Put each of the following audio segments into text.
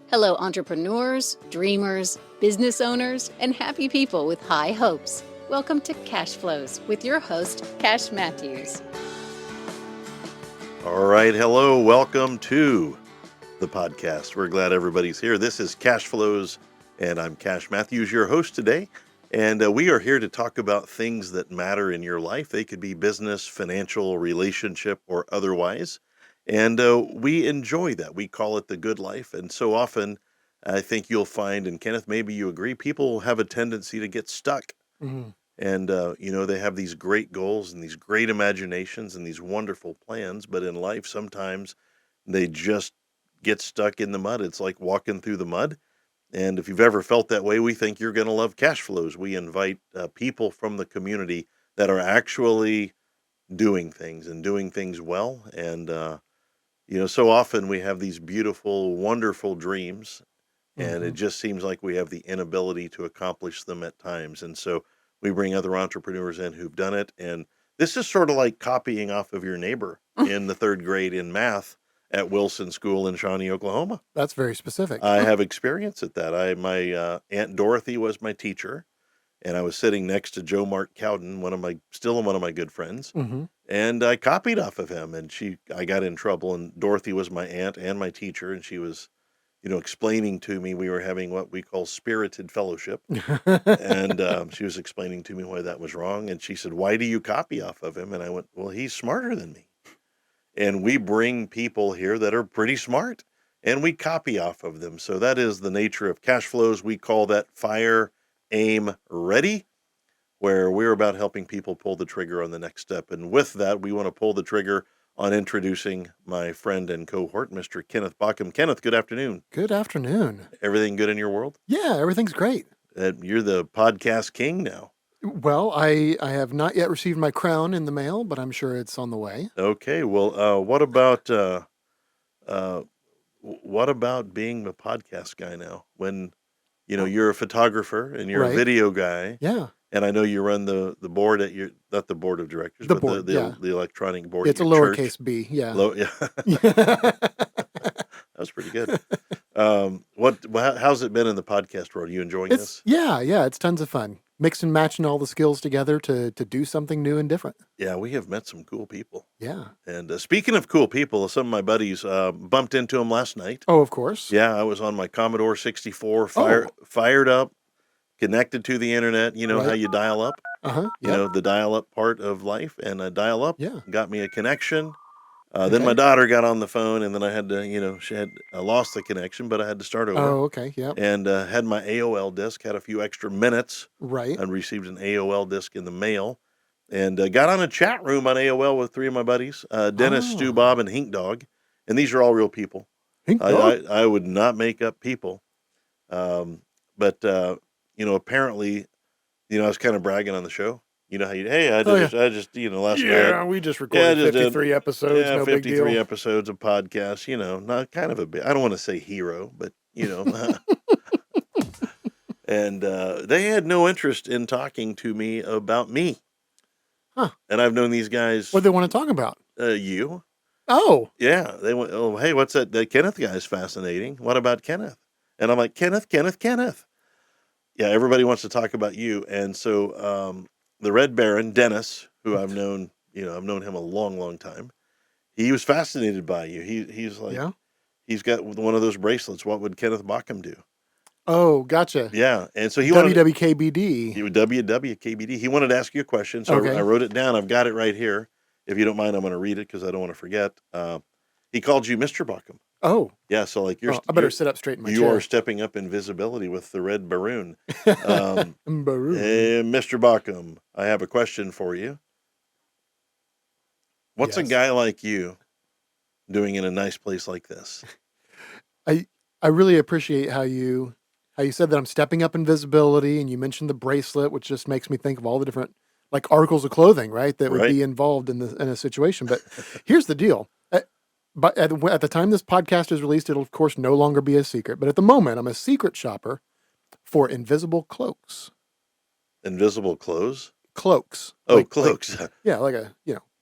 Hello, entrepreneurs, dreamers, business owners, and happy people with high hopes. Welcome to Cashflows with your host, Cash Matthews. All right. Hello. Welcome to the podcast. We're glad everybody's here. This is Cashflows, and I'm Cash Matthews, your host today. And we are here to talk about things that matter in your life. They could be business, financial, relationship, or otherwise. And we enjoy that. We call it the good life. And so often, I think you'll find, and Kenneth, maybe you agree, people have a tendency to get stuck. Mhm. And, they have these great goals and these great imaginations and these wonderful plans. But in life, sometimes they just get stuck in the mud. It's like walking through the mud. And if you've ever felt that way, we think you're going to love Cashflows. We invite people from the community that are actually doing things and doing things well. And, so often we have these beautiful, wonderful dreams, and it just seems like we have the inability to accomplish them at times. And so we bring other entrepreneurs in who've done it. And this is sort of like copying off of your neighbor in the third grade in math at Wilson School in Shawnee, Oklahoma. That's very specific. I have experience at that. My Aunt Dorothy was my teacher, and I was sitting next to Joe Mark Cowden, still one of my good friends, and I copied off of him. And I got in trouble. And Dorothy was my aunt and my teacher, and she was, explaining to me. We were having what we call spirited fellowship, and she was explaining to me why that was wrong. And she said, "Why do you copy off of him?" And I went, "Well, he's smarter than me." And we bring people here that are pretty smart, and we copy off of them. So that is the nature of Cashflows. We call that fire, aim, ready, where we're about helping people pull the trigger on the next step. And with that, we want to pull the trigger on introducing my friend and cohort, Mr. Kenneth B.O.N.G. Kenneth, good afternoon. Good afternoon. Everything good in your world? Yeah, everything's great. You're the podcast king now. Well, I have not yet received my crown in the mail, but I'm sure it's on the way. Okay. Well, what about being the podcast guy now? When you're a photographer and you're a Right. video guy, Yeah. and I know you run the board at your not the board of directors, The but board, yeah. the electronic board. It's a at your lowercase church. b, yeah. Yeah. That was pretty good. How's it been in the podcast world? Are you enjoying this? Yeah, it's tons of fun. Mix and matching all the skills together to do something new and different. Yeah, we have met some cool people. Yeah. And speaking of cool people, some of my buddies bumped into them last night. Oh, of course. Yeah, I was on my Commodore 64, Oh. fired up, connected to the internet. You know Right. how you dial up? Uh-huh. The dial-up part of life, and a dial-up Yeah. got me a connection. Okay. Then my daughter got on the phone, and then I had to, I lost the connection, but I had to start over. Oh, okay. Yeah. And had my AOL disc, had a few extra minutes, Right. and received an AOL disc in the mail, and got on a chat room on AOL with three of my buddies, Dennis, Stu, Oh. Bob, and Hink Dog, and these are all real people. Hink Dog? I would not make up people, but apparently, I was kind of bragging on the show. You know how I just last night. We just recorded 53 episodes. Yeah, No big 53 deal. episodes of podcasts. Not kind of a bit. I don't want to say hero, but and they had no interest in talking to me about me. Huh. And I've known these guys. What do they want to talk about? You. Oh. Yeah, they went. Oh, hey, what's that? That Kenneth guy is fascinating. What about Kenneth? And I'm like, Kenneth. Yeah, everybody wants to talk about you. And so the Red Baron, Dennis, who I've known, I've known him a long, long time. He was fascinated by you. He's like, Yeah. He's got one of those bracelets. What would Kenneth B.O.N.G. do? Oh, gotcha. Yeah, and so he WWKBD. WWKBD. He wanted to ask you a question, so Okay. I wrote it down. I've got it right here. If you don't mind, I'm going to read it because I don't want to forget. He called you Mr. B.O.N.G. Oh. Yeah, so like I better sit up straight in my you chair. are stepping up in visibility with the Red Baroon. Baroon. Hey, Mr. B.O.N.G., I have a question for you. What's a Yes. guy like you doing in a nice place like this? I really appreciate how you said that I'm stepping up in visibility, and you mentioned the bracelet, which just makes me think of all the different articles of clothing, right, that would Right. be involved in a situation. But here's the deal. But at the time this podcast is released, it'll of course no longer be a secret. But at the moment, I'm a secret shopper for invisible cloaks. Invisible clothes? Cloaks. Oh, cloaks. Yeah, like a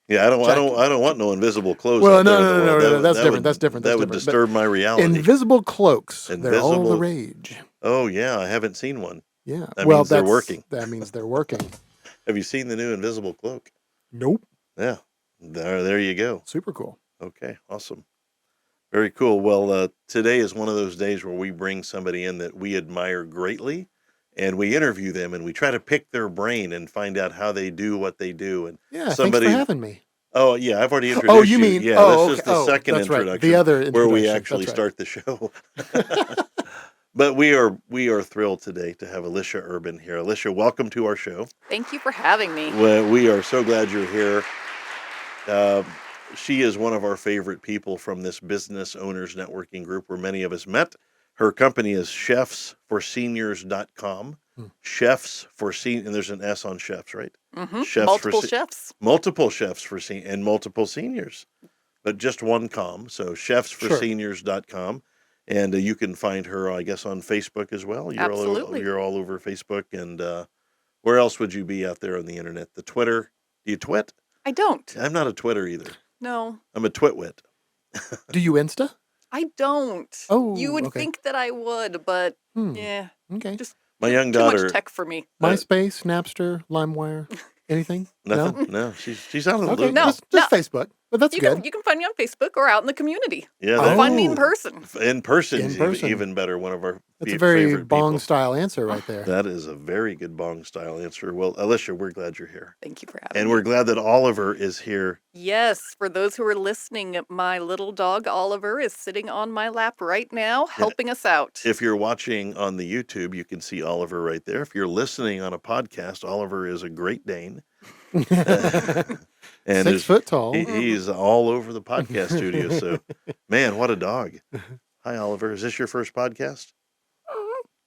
Yeah, Jack- I don't want no invisible clothes Well, out there no, in the no, no, world. no, no, that's That different. would That's different. that That's would different. But disturb my reality. invisible cloaks, they're all the Invisible. rage. Oh yeah, I haven't seen one. Yeah. That Well, means they're working. that means they're working. Have you seen the new invisible cloak? Nope. Yeah, there you go. Super cool. Okay, awesome. Very cool. Well, today is one of those days where we bring somebody in that we admire greatly, and we interview them, and we try to pick their brain and find out how they do what they do. And Yeah. Thanks for somebody, having me. oh yeah, I've already Oh, introduced you you. mean? Yeah, this Oh, is okay. the Oh, second that's right. introduction, The other where we introduction. actually That's right. start the show. But we are thrilled today to have Alicia Urban here. Alicia, welcome to our show. Thank you for having me. Well, we are so glad you're here. Uh, she is one of our favorite people from this business owners networking group where many of us met. Her company is chefsforseniors.com. Hmm. Chefs for seniors, and there's an S on chefs, right? Chefs Multiple for chefs. multiple chefs for and multiple seniors, but just one com. So chefsforseniors.com. And you can find her, I guess, on Facebook as well. Absolutely. You're all over Facebook. And where else would you be out there on the internet? The Twitter? Do you twit? I don't. I'm not a Twitter either. No, I'm a twitwit. Do you Insta? I don't. Oh, You would okay. think that I would, but Hmm. yeah, Okay. just My young too daughter. much tech for me. MySpace, Napster, LimeWire, anything? Nothing. No, she's out of the Okay. loop. No. Just Facebook. But that's You good. can find me on Facebook or out in the community. Yeah, Or find me in Oh. person. in person. In is person. even better. One of our That's a very favorite people. Bong style answer right there. That is a very good bong style answer. Well, Alicia, we're glad you're here. Thank you for having And me. we're glad that Oliver is here. Yes, for those who are listening, my little dog Oliver is sitting on my lap right now, helping us out. If you're watching on the YouTube, you can see Oliver right there. If you're listening on a podcast, Oliver is a Great Dane. And 6 foot tall. he's all over the podcast studio. So, man, what a dog. Hi, Oliver. Is this your first podcast?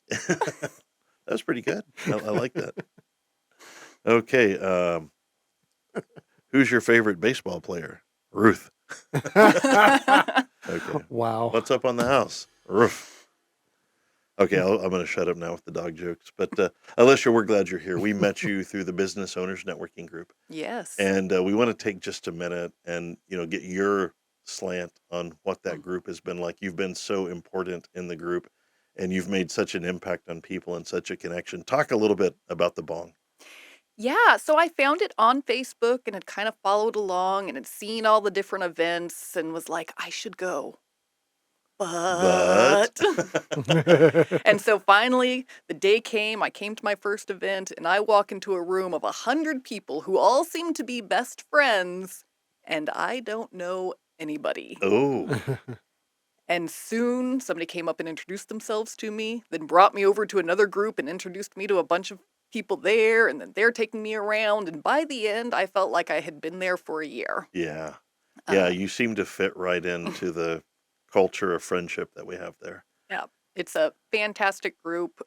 That was pretty good. I like that. Okay. Who's your favorite baseball player? Ruth. Okay. Wow. What's up on the house? Ruth. Okay, I'm going to shut up now with the dog jokes. But Alicia, we're glad you're here. We met you through the Business Owners Networking Group. Yes. And we want to take just a minute and, get your slant on what that group has been like. You've been so important in the group, and you've made such an impact on people and such a connection. Talk a little bit about the Bong. Yeah, so I found it on Facebook and had kind of followed along and had seen all the different events and was like, I should go. But and so finally the day came, I came to my first event and I walk into a room of 100 people who all seem to be best friends and I don't know anybody. Oh, And soon somebody came up and introduced themselves to me, then brought me over to another group and introduced me to a bunch of people there, and then they're taking me around. And by the end, I felt like I had been there for a year. yeah. Yeah, Uh, you seem to fit right into the culture of friendship that we have there. yeah, it's a fantastic group.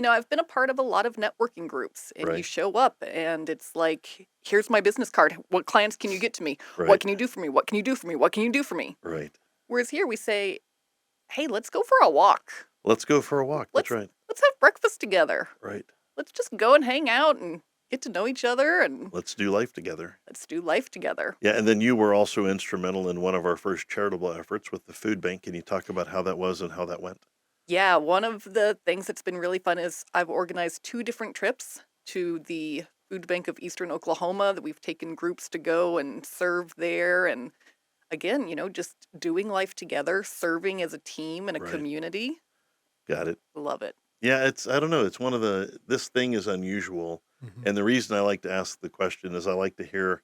I've been a part of a lot of networking groups, and you Right. show up, and it's like, here's my business card. What clients can you get to me? Right. What can you do for me? What can you do for me? What can you do for me? Right. Whereas here we say, hey, let's go for a walk. Let's go for a walk. That's Let's right. let's have breakfast together. Right. Let's just go and hang out and get to know each other and Let's do life together. let's do life together. Yeah, and then you were also instrumental in one of our first charitable efforts with the food bank. Can you talk about how that was and how that went? Yeah, one of the things that's been really fun is I've organized 2 different trips to the Food Bank of Eastern Oklahoma that we've taken groups to go and serve there. And again, just doing life together, serving as a team and a Right. community. Got it. Love it. Yeah, I don't know. It's this thing is unusual. Mhm. And the reason I like to ask the question is I like to hear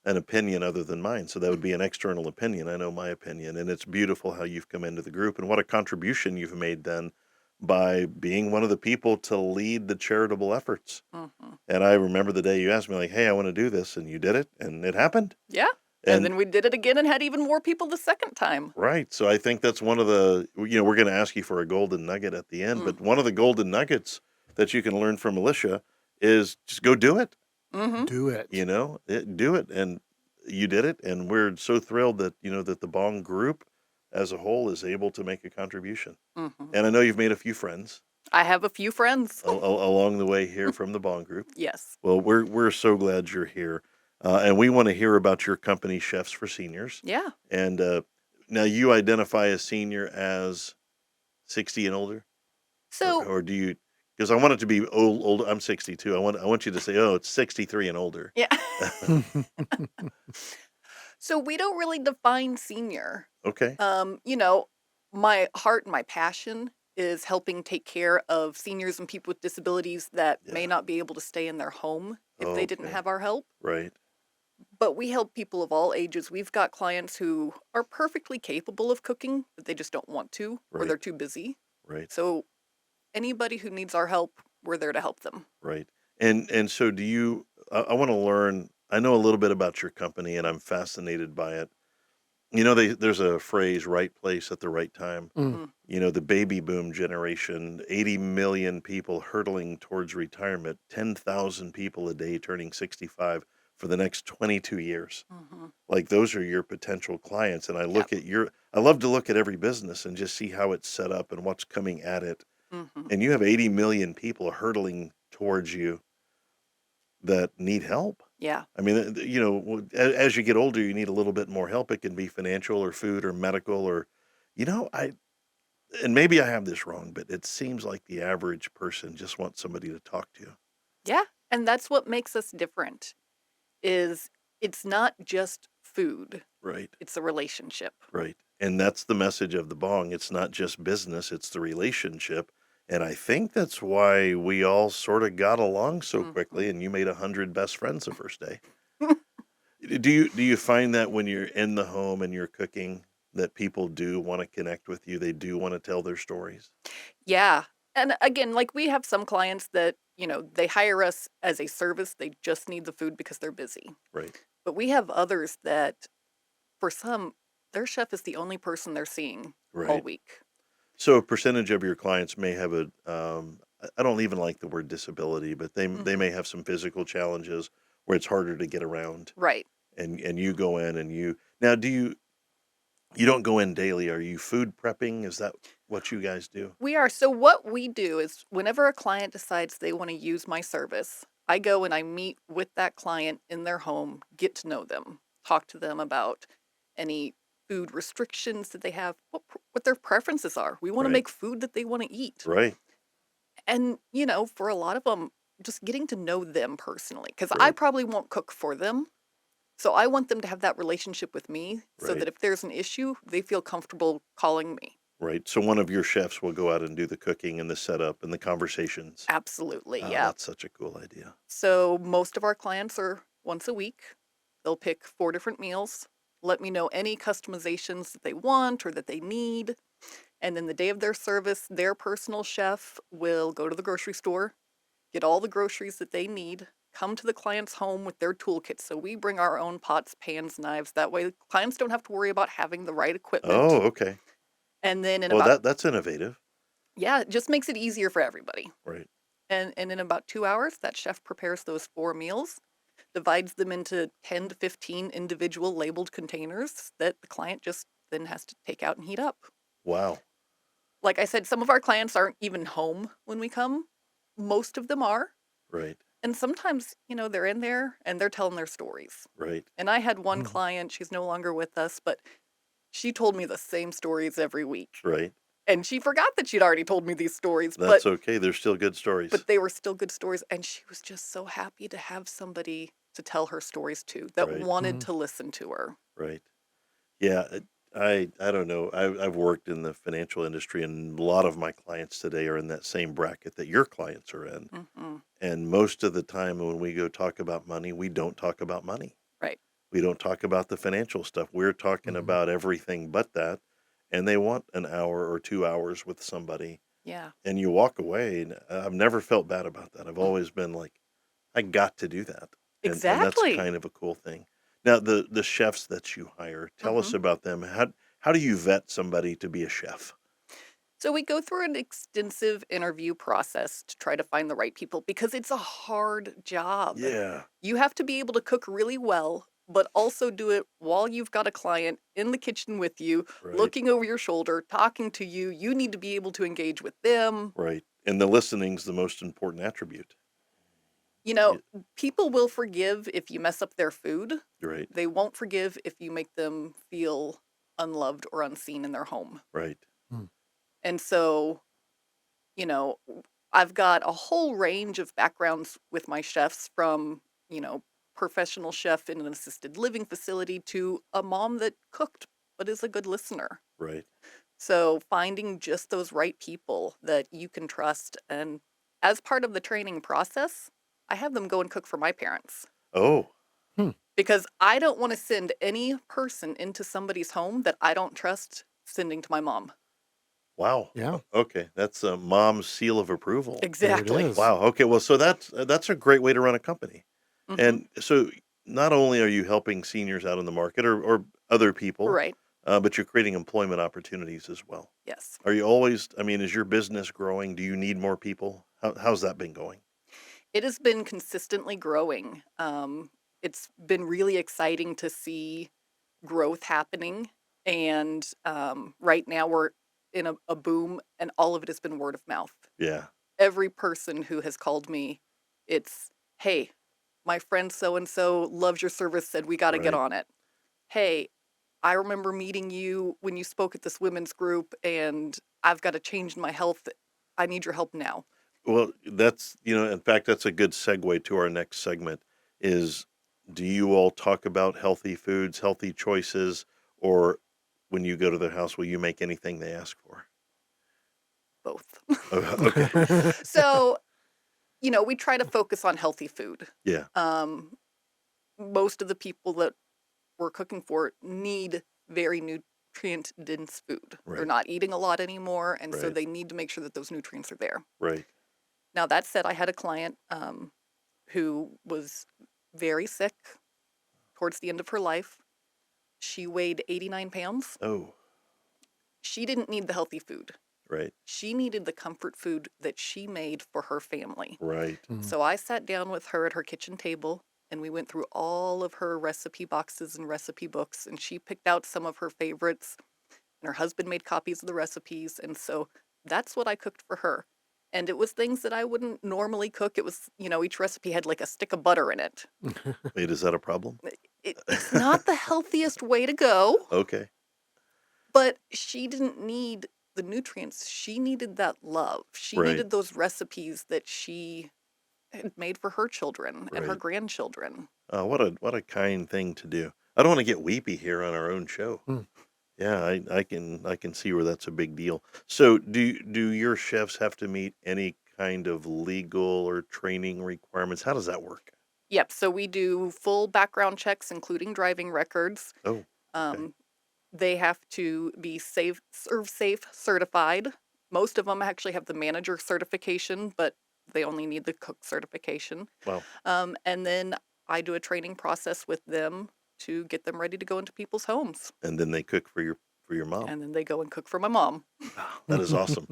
an opinion other than mine. So that would be an external opinion. I know my opinion. And it's beautiful how you've come into the group and what a contribution you've made then by being one of the people to lead the charitable efforts. hmm And I remember the day you asked me, like, hey, I want to do this. And you did it. And it happened. Yeah. And then we did it again and had even more people the second time. Right. So I think that's one of the, we're going to ask you for a golden nugget at the end, but one of the golden nuggets that you can learn from Alicia is just go do it, hmm Do it. do it. And you did it. And we're so thrilled that, that the Bong group as a whole is able to make a contribution. hmm And I know you've made a few friends I have a few friends. along the way here from the Bong group. Yes. Well, we're so glad you're here. And we want to hear about your company, Chefs for Seniors. Yeah. And now you identify a senior as 60 and older, So, or do you? Because I want it to be old. I'm 62. I want you to say, oh, it's 63 and older. yeah. So we don't really define senior. Okay. You know, my heart and my passion is helping take care of seniors and people with disabilities that may Yeah. not be able to stay in their home if they didn't Okay. have our help. Right. But we help people of all ages. We've got clients who are perfectly capable of cooking, but they just don't want to, or they're Right. too busy. Right. So anybody who needs our help, we're there to help them. Right. And so do you? I want to learn. I know a little bit about your company, and I'm fascinated by it. You know, there's a phrase, right place at the right time. Mm. Mm. You know, the baby boom generation, 80 million people hurtling towards retirement, 10,000 people a day turning 65 for the next 22 years. Mm-hmm. Like those are your potential clients. And Yep. I love to look at every business and just see how it's set up and what's coming at it. Mm-hmm. And you have 80 million people hurtling towards you that need help. Yeah. I mean, you know, as you get older, you need a little bit more help. It can be financial or food or medical or, you know, and maybe I have this wrong, but it seems like the average person just wants somebody to talk to. Yeah. And that's what makes us different is it's not just food. Right, It's a relationship. right. And that's the message of the Bong. It's not just business, it's the relationship. And I think that's why we all sort of got along so quickly and you made 100 best friends the first day. Do you find that when you're in the home and you're cooking that people do want to connect with you? They do want to tell their stories? Yeah. And again, like we have some clients that, they hire us as a service. They just need the food because they're busy. Right, But we have others that, for some, their chef is the only person they're seeing all right. week. So a percentage of your clients may have I don't even like the word disability, but they Mhm. may have some physical challenges where it's harder to get around. Right. And you go in and now you don't go in daily. Are you food prepping? Is that what you guys do? We are. So what we do is whenever a client decides they want to use my service, I go and I meet with that client in their home, get to know them, talk to them about any food restrictions that they have, what their preferences are. We want to Right, make food that they want to eat. right, And, for a lot of them, just getting to know them personally, because I right, probably won't cook for them. So I want them to have that relationship with me so right, that if there's an issue, they feel comfortable calling me. right. So one of your chefs will go out and do the cooking and the setup and the conversations. Absolutely. Ah, Yeah. that's such a cool idea. So most of our clients are once a week. They'll pick 4 different meals, let me know any customizations that they want or that they need. And then the day of their service, their personal chef will go to the grocery store, get all the groceries that they need, come to the client's home with their toolkit. So we bring our own pots, pans, knives. That way, clients don't have to worry about having the right equipment. Oh, okay. And then in Well, about, that's innovative. yeah, it just makes it easier for everybody. Right, And in about 2 hours, that chef prepares those 4 meals, divides them into 10 to 15 individual labeled containers that the client just then has to take out and heat up. wow, Like I said, some of our clients aren't even home when we come. Most of them are. right, And sometimes, they're in there and they're telling their stories. right. And I had one Mm. client, she's no longer with us, but she told me the same stories every week. Right. And she forgot that she'd already told me these stories, That's okay. They're still good stories. but they were still good stories. And she was just so happy to have somebody to tell her stories to that Right. wanted Mhm. to listen to her. Right. Yeah. I don't know. I've worked in the financial industry, and a lot of my clients today are in that same bracket that your clients are in. Hmm. And most of the time, when we go talk about money, we don't talk about money. Right. We don't talk about the financial stuff. We're talking Mhm. about everything but that. And they want an hour or 2 hours with somebody, Yeah. and you walk away. And I've never felt bad about that. I've always been like, I got to do that. And that's Exactly. kind of a cool thing. Now, the chefs that you hire, tell us Hmm. about them. How do you vet somebody to be a chef? So we go through an extensive interview process to try to find the right people because it's a hard job. Yeah, You have to be able to cook really well, but also do it while you've got a client in the kitchen with you, right, looking over your shoulder, talking to you. You need to be able to engage with them. right. And the listening's the most important attribute. You know, Y- people will forgive if you mess up their food. Right, They won't forgive if you make them feel unloved or unseen in their home. right, Mm. And so, you know, I've got a whole range of backgrounds with my chefs from, professional chef in an assisted living facility to a mom that cooked but is a good listener. right. So finding just those right people that you can trust. And as part of the training process, I have them go and cook for my parents Oh, Hmm. because I don't want to send any person into somebody's home that I don't trust sending to my mom. wow. Yeah, Okay, that's a mom's seal of approval. there it Exactly. is. Wow. Okay, well, so that's a great way to run a company. Hmm. And so not only are you helping seniors out in the market or other people, Right. but you're creating employment opportunities as well. Yes. Are you always, I mean, is your business growing? Do you need more people? How's that been going? It has been consistently growing. It's been really exciting to see growth happening. And right now we're in a boom, and all of it has been word of mouth. Yeah, Every person who has called me, it's, hey, my friend so and so loves your service, said we got to get right. on it. Hey, I remember meeting you when you spoke at this women's group, and I've got a change in my health. I need your help now. Well, that's, in fact, that's a good segue to our next segment is do you all talk about healthy foods, healthy choices, or when you go to their house, will you make anything they ask for? Both. Okay. So, we try to focus on healthy food. Yeah, Um, most of the people that we're cooking for need very nutrient dense food. They're right, not eating a lot anymore, and so right, they need to make sure that those nutrients are there. right. Now, that said, I had a client who was very sick towards the end of her life. She weighed 89 pounds. Oh, She didn't need the healthy food. right, She needed the comfort food that she made for her family. right, Mm. So I sat down with her at her kitchen table and we went through all of her recipe boxes and recipe books, and she picked out some of her favorites, and her husband made copies of the recipes. And so that's what I cooked for her. And it was things that I wouldn't normally cook. It was, each recipe had like a stick of butter in it. Wait, is that a problem? It's not the healthiest way to go, Okay, but she didn't need the nutrients. She needed that love. She right, needed those recipes that she had made for her children and her right. grandchildren. What a kind thing to do. I don't want to get weepy here on our own show. Mm. Yeah, I can see where that's a big deal. So do your chefs have to meet any kind of legal or training requirements? How does that work? Yep. So we do full background checks, including driving records. Oh, okay. Um, they have to be serve safe certified. Most of them actually have the manager certification, but they only need the cook certification. Wow. And then I do a training process with them to get them ready to go into people's homes. And then they cook for your mom. And then they go and cook for my mom. Wow, that is awesome.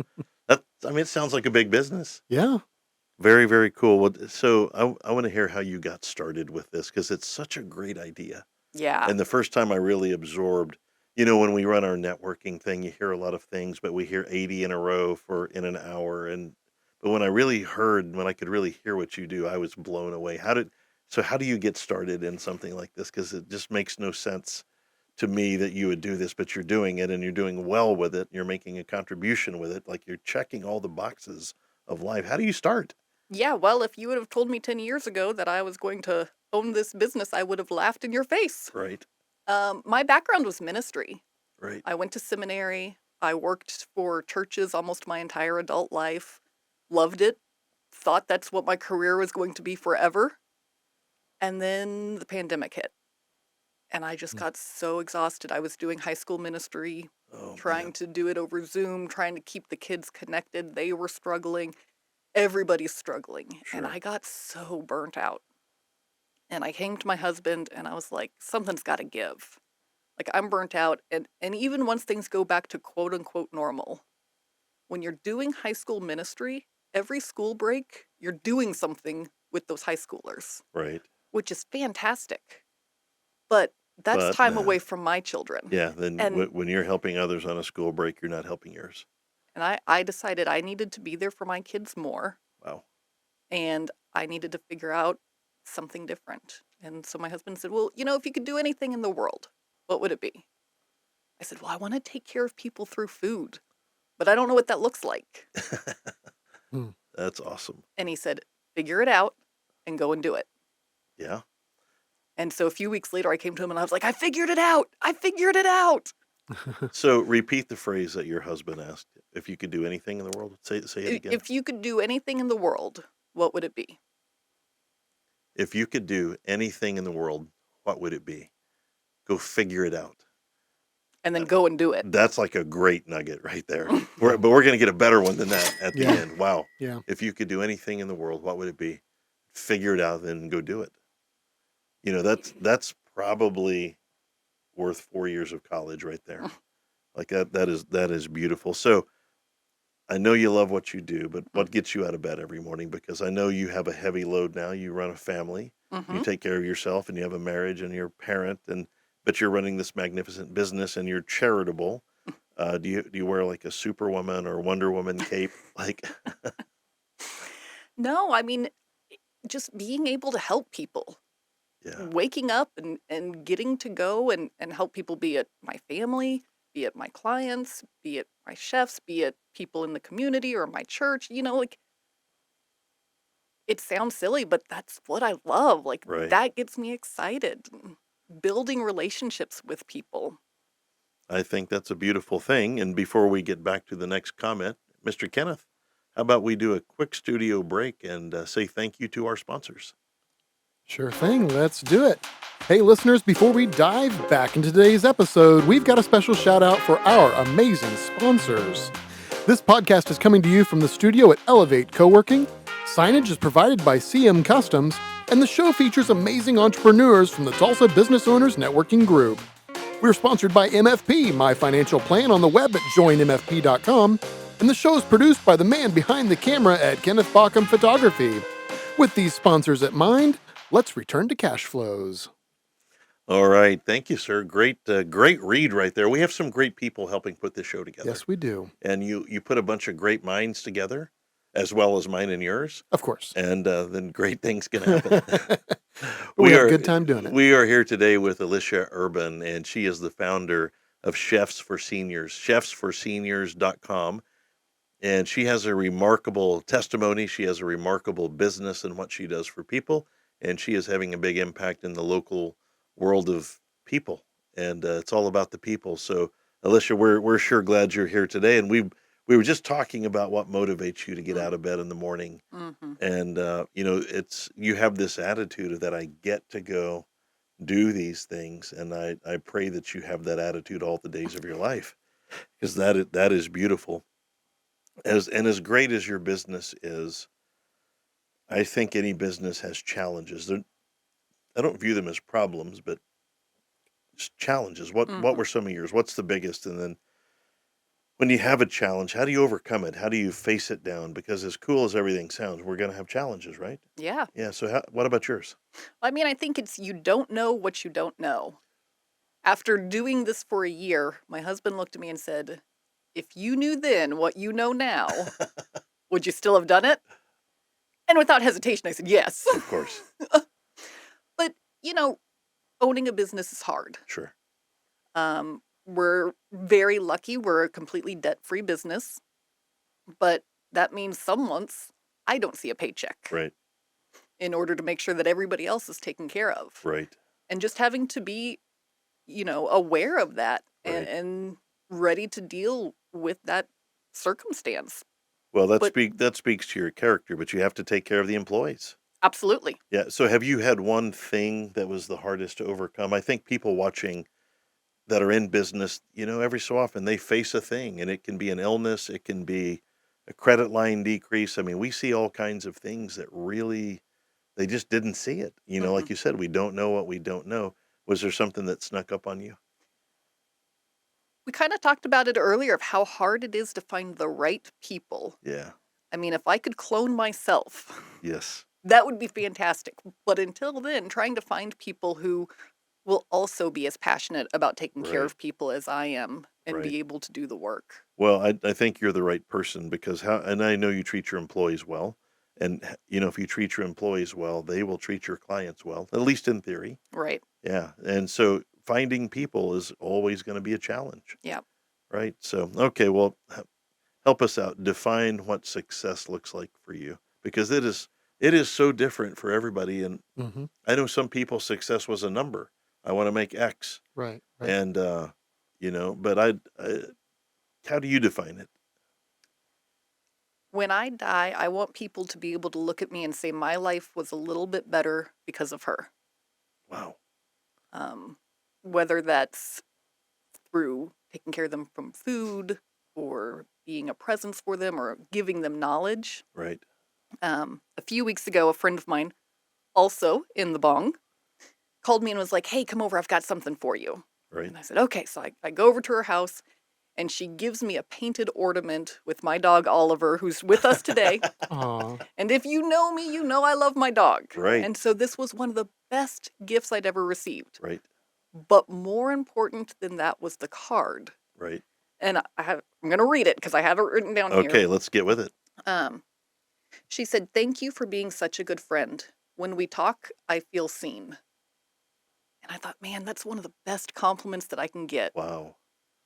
I mean, it sounds like a big business. Yeah. Very, very cool. Well, so I want to hear how you got started with this because it's such a great idea. Yeah. And the first time I really absorbed, when we run our networking thing, you hear a lot of things, but we hear 80 in a row in an hour. But when I could really hear what you do, I was blown away. How do you get started in something like this? Because it just makes no sense to me that you would do this, but you're doing it and you're doing well with it. You're making a contribution with it. Like you're checking all the boxes of life. How do you start? Yeah. Well, if you would have told me 10 years ago that I was going to own this business, I would have laughed in your face. Right. My background was ministry. Right. I went to seminary. I worked for churches almost my entire adult life. Loved it. Thought that's what my career was going to be forever. And then the pandemic hit. And I just Mm. got so exhausted. I was doing high school ministry, Oh trying man. to do it over Zoom, trying to keep the kids connected. They were struggling. Everybody's struggling. And Sure. I got so burnt out. And I came to my husband and I was like, something's got to give. Like I'm burnt out. And even once things go back to quote unquote normal, when you're doing high school ministry, every school break, you're doing something with those high schoolers, Right. which is fantastic. But that's But time away from my children. yeah, then And when you're helping others on a school break, you're not helping yours. and I decided I needed to be there for my kids more. Wow. And I needed to figure out something different. And so my husband said, well, if you could do anything in the world, what would it be? I said, well, I want to take care of people through food, but I don't know what that looks like. Hmm. That's awesome. And he said, figure it out and go and do it. Yeah. And so a few weeks later, I came to him and I was like, I figured it out. I figured it out. So repeat the phrase that your husband asked. If you could do anything in the world, say it again. If you could do anything in the world, what would it be? If you could do anything in the world, what would it be? Go figure it out. And then go and do it. That's like a great nugget right there. But we're going to get a better one than that at the Yeah. end. Wow. Yeah. If you could do anything in the world, what would it be? Figure it out and go do it. That's probably worth 4 years of college right there. Like that is beautiful. So I know you love what you do, but what gets you out of bed every morning? Because I know you have a heavy load now. You run a family, you take care of yourself, and you have a marriage, and you're a parent, but you're running this magnificent business, and you're charitable. Do you wear like a Superwoman or Wonder Woman cape? Like, No, I mean, just being able to help people. yeah, Waking up and getting to go and help people, be it my family, be it my clients, be it my chefs, be it people in the community or my church, like it sounds silly, but that's what I love. Like right. that gets me excited. Building relationships with people. I think that's a beautiful thing. And before we get back to the next comment, Mr. Kenneth, how about we do a quick studio break and say thank you to our sponsors? Sure thing. Let's do it. Hey, listeners, before we dive back into today's episode, we've got a special shout out for our amazing sponsors. This podcast is coming to you from the studio at Elevate Coworking. Signage is provided by CM Customs, and the show features amazing entrepreneurs from the Tulsa Business Owners Networking Group. We're sponsored by MFP, My Financial Plan, on the web at joinmfp.com, and the show is produced by the man behind the camera at Kenneth Bauckham Photography. With these sponsors at mind, let's return to Cashflows. All right. Thank you, sir. Great read right there. We have some great people helping put this show together. Yes, we do. And you put a bunch of great minds together, as well as mine and yours. Of course. And then great things can happen. We have a good time doing it. We are here today with Alicia Urban, and she is the founder of Chefs for Seniors, chefsforseniors.com. And she has a remarkable testimony. She has a remarkable business in what she does for people. And she is having a big impact in the local world of people. And it's all about the people. So, Alicia, we're sure glad you're here today. And we were just talking about what motivates you to get out of bed in the morning. Mm-hmm. And, you have this attitude that I get to go do these things. And I pray that you have that attitude all the days of your life, because that is beautiful. As great as your business is, I think any business has challenges. I don't view them as problems, but just challenges. What were some of yours? What's the biggest? And then when you have a challenge, how do you overcome it? How do you face it down? Because as cool as everything sounds, we're going to have challenges, right? Yeah. Yeah. So what about yours? I mean, I think it's you don't know what you don't know. After doing this for a year, my husband looked at me and said, if you knew then what you know now, would you still have done it? And without hesitation, I said, yes. Of course. But, owning a business is hard. Sure. We're very lucky. We're a completely debt-free business. But that means some months I don't see a paycheck. Right. In order to make sure that everybody else is taken care of. Right. And just having to be, aware of that Right. and ready to deal with that circumstance. Well, that But- speaks to your character, but you have to take care of the employees. Absolutely. Yeah. So have you had one thing that was the hardest to overcome? I think people watching that are in business, every so often they face a thing, and it can be an illness. It can be a credit line decrease. I mean, we see all kinds of things that really, they just didn't see it. Like you said, we don't know what we don't know. Was there something that snuck up on you? We kind of talked about it earlier of how hard it is to find the right people. Yeah. I mean, if I could clone myself, Yes. that would be fantastic. But until then, trying to find people who will also be as passionate about taking care Right. of people as I am and Right. be able to do the work. Well, I think you're the right person, because and I know you treat your employees well, And, if you treat your employees well, they will treat your clients well, at least in theory. Right. Yeah. And so finding people is always going to be a challenge, Yeah. right? So, okay, well, help us out. Define what success looks like for you, because it is so different for everybody. And Mm-hmm. I know some people success was a number. I want to make X. Right. Right. And, but how do you define it? When I die, I want people to be able to look at me and say my life was a little bit better because of her. Wow. Um, whether that's through taking care of them from food or being a presence for them or giving them knowledge. Right. A few weeks ago, a friend of mine, also in the Bong, called me and was like, "Hey, come over. I've got something for you." Right. And I said, "Okay." So I go over to her house and she gives me a painted ornament with my dog, Oliver, who's with us today. Aw. And if you know me, you know I love my dog. Right. And so this was one of the best gifts I'd ever received. Right. But more important than that was the card. Right. And I'm going to read it because I have it written down here. Okay, let's get with it. She said, "Thank you for being such a good friend. When we talk, I feel seen." And I thought, man, that's one of the best compliments that I can get. Wow.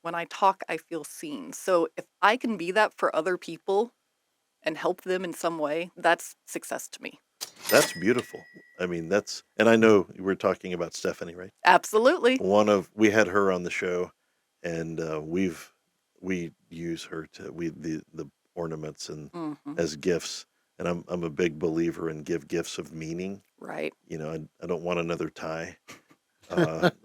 When I talk, I feel seen. So if I can be that for other people and help them in some way, that's success to me. That's beautiful. I mean, and I know we're talking about Stephanie, right? Absolutely. We had her on the show, and we use her the ornaments and Mhm. as gifts. And I'm a big believer in give gifts of meaning. Right. I don't want another tie. But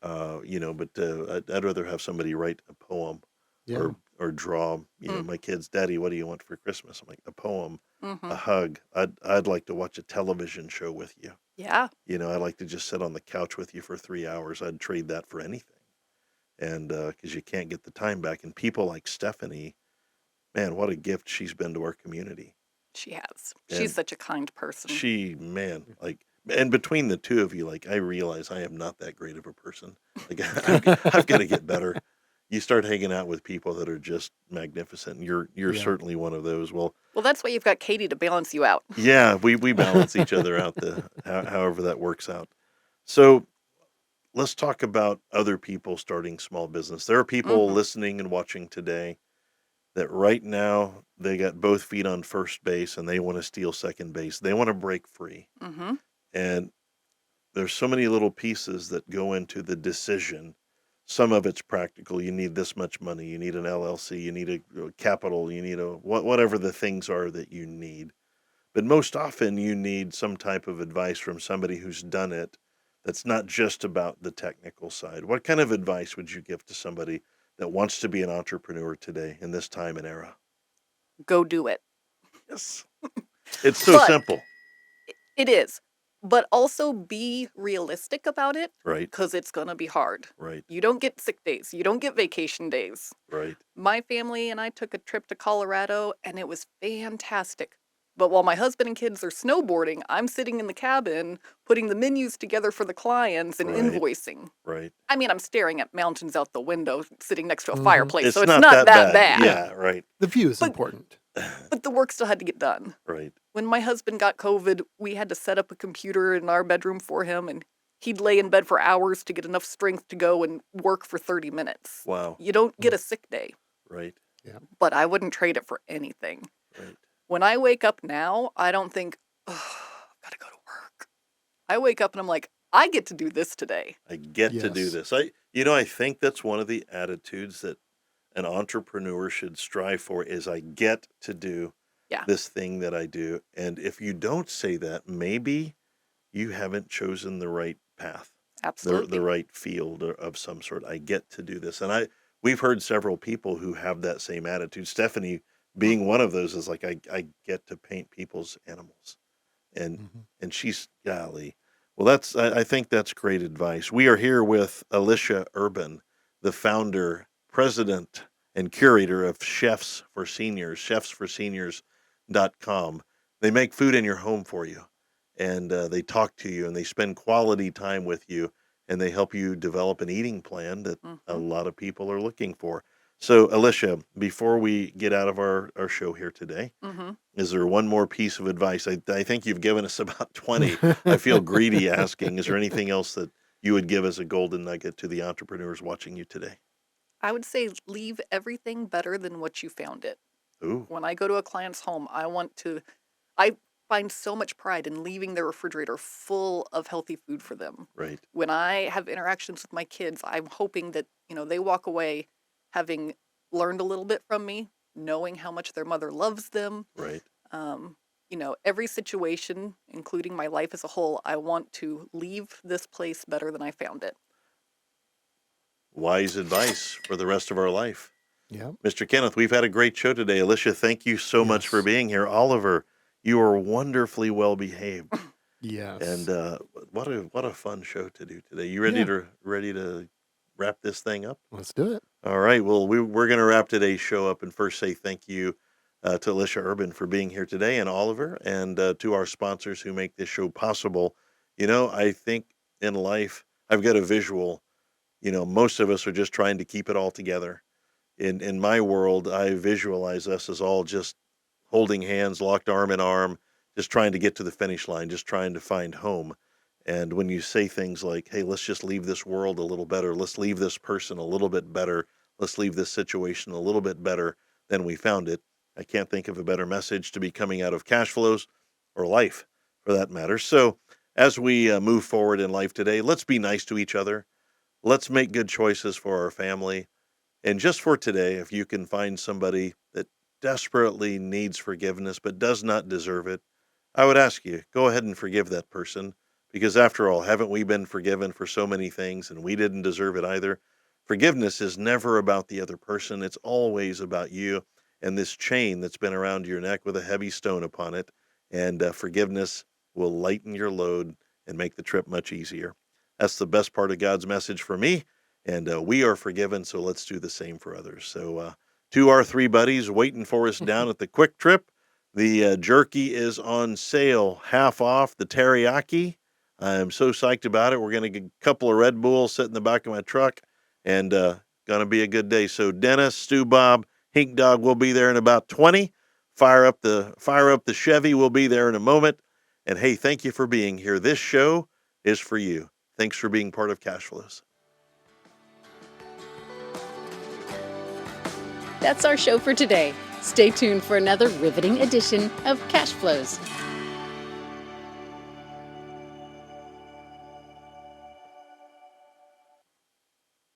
I'd rather have somebody write a poem Yeah. or draw. Mm. My kids, "Daddy, what do you want for Christmas?" I'm like, "A poem, a Mhm. hug. I'd like to watch a television show with you. Yeah. I'd like to just sit on the couch with you for 3 hours. I'd trade that for anything." And because you can't get the time back. And people like Stephanie, man, what a gift she's been to our community. She has. And She's such a kind person. And between the two of you, like, I realize I am not that great of a person. Like, I've got to get better. You start hanging out with people that are just magnificent. You're Yeah. certainly one of those. Well, that's why you've got Katie to balance you out. yeah, we balance each other out however that works out. So let's talk about other people starting small business. There are people Mhm. listening and watching today that right now they got both feet on first base and they want to steal second base. They want to break free. Mm-hmm. And there's so many little pieces that go into the decision. Some of it's practical. You need this much money. You need an LLC. You need a capital. You need whatever the things are that you need. But most often you need some type of advice from somebody who's done it. That's not just about the technical side. What kind of advice would you give to somebody that wants to be an entrepreneur today in this time and era? Go do it. Yes. It's so But simple. it is. But also be realistic about it Right. because it's going to be hard. Right. You don't get sick days. You don't get vacation days. Right. My family and I took a trip to Colorado and it was fantastic. But while my husband and kids are snowboarding, I'm sitting in the cabin putting the menus together for the clients and Right. invoicing. Right. I mean, I'm staring at mountains out the window, sitting next to a Mhm. fireplace, so it's not not that bad. Yeah, right. The view is But- important. But the work still had to get done. Right. When my husband got COVID, we had to set up a computer in our bedroom for him, and he'd lay in bed for hours to get enough strength to go and work for 30 minutes. Wow. You don't get a sick day, Right. but I wouldn't trade it for anything. Right. When I wake up now, I don't think, oh, I've got to go to work. I wake up and I'm like, I get to do this today. I get to do Yes. this. I think that's one of the attitudes that an entrepreneur should strive for is I get to do Yeah. this thing that I do. And if you don't say that, maybe you haven't chosen the right path, Absolutely. the right field of some sort. I get to do this. And we've heard several people who have that same attitude. Stephanie being one of those is like, I get to paint people's animals. And Mhm. and she's, golly. Well, I think that's great advice. We are here with Alicia Urban, the founder, president, and curator of Chefs for Seniors, chefsforseniors.com. They make food in your home for you, and they talk to you, and they spend quality time with you, and they help you develop an eating plan that a Mhm. lot of people are looking for. So, Alicia, before we get out of our show here today, Hmm. is there one more piece of advice? I think you've given us about 20. I feel greedy asking. Is there anything else that you would give as a golden nugget to the entrepreneurs watching you today? I would say leave everything better than what you found it. Ooh, When I go to a client's home, I find so much pride in leaving their refrigerator full of healthy food for them. right, When I have interactions with my kids, I'm hoping that, they walk away having learned a little bit from me, knowing how much their mother loves them. right. Um, every situation, including my life as a whole, I want to leave this place better than I found it. Wise advice for the rest of our life. Yeah. Mr. Kenneth, we've had a great show today. Alicia, thank you so much for Yes. being here. Oliver, you are wonderfully well behaved. And Yes. what a fun show to do today. You Yeah. ready to wrap this thing up? Let's do it. All right. Well, we're going to wrap today's show up and first say thank you to Alicia Urban for being here today, and Oliver, and to our sponsors who make this show possible. I think in life, I've got a visual. Most of us are just trying to keep it all together. In my world, I visualize us as all just holding hands, locked arm in arm, just trying to get to the finish line, just trying to find home. And when you say things like, "Hey, let's just leave this world a little better. Let's leave this person a little bit better. Let's leave this situation a little bit better than we found it." I can't think of a better message to be coming out of cash flows or life for that matter. So, as we move forward in life today, let's be nice to each other. Let's make good choices for our family. And just for today, if you can find somebody that desperately needs forgiveness but does not deserve it, I would ask you, go ahead and forgive that person. Because after all, haven't we been forgiven for so many things and we didn't deserve it either? Forgiveness is never about the other person, it's always about you and this chain that's been around your neck with a heavy stone upon it. And forgiveness will lighten your load and make the trip much easier. That's the best part of God's message for me. And we are forgiven, so let's do the same for others. So, to our three buddies waiting for us down at the Quick Trip, the jerky is on sale, half off the teriyaki. I'm so psyched about it. We're going to get a couple of Red Bulls sit in the back of my truck, and going to be a good day. So, Dennis, Stu, Bob, Hink Dog will be there in about 20. Fire up the Chevy. We'll be there in a moment. And hey, thank you for being here. This show is for you. Thanks for being part of Cashflows. That's our show for today. Stay tuned for another riveting edition of Cash Flows.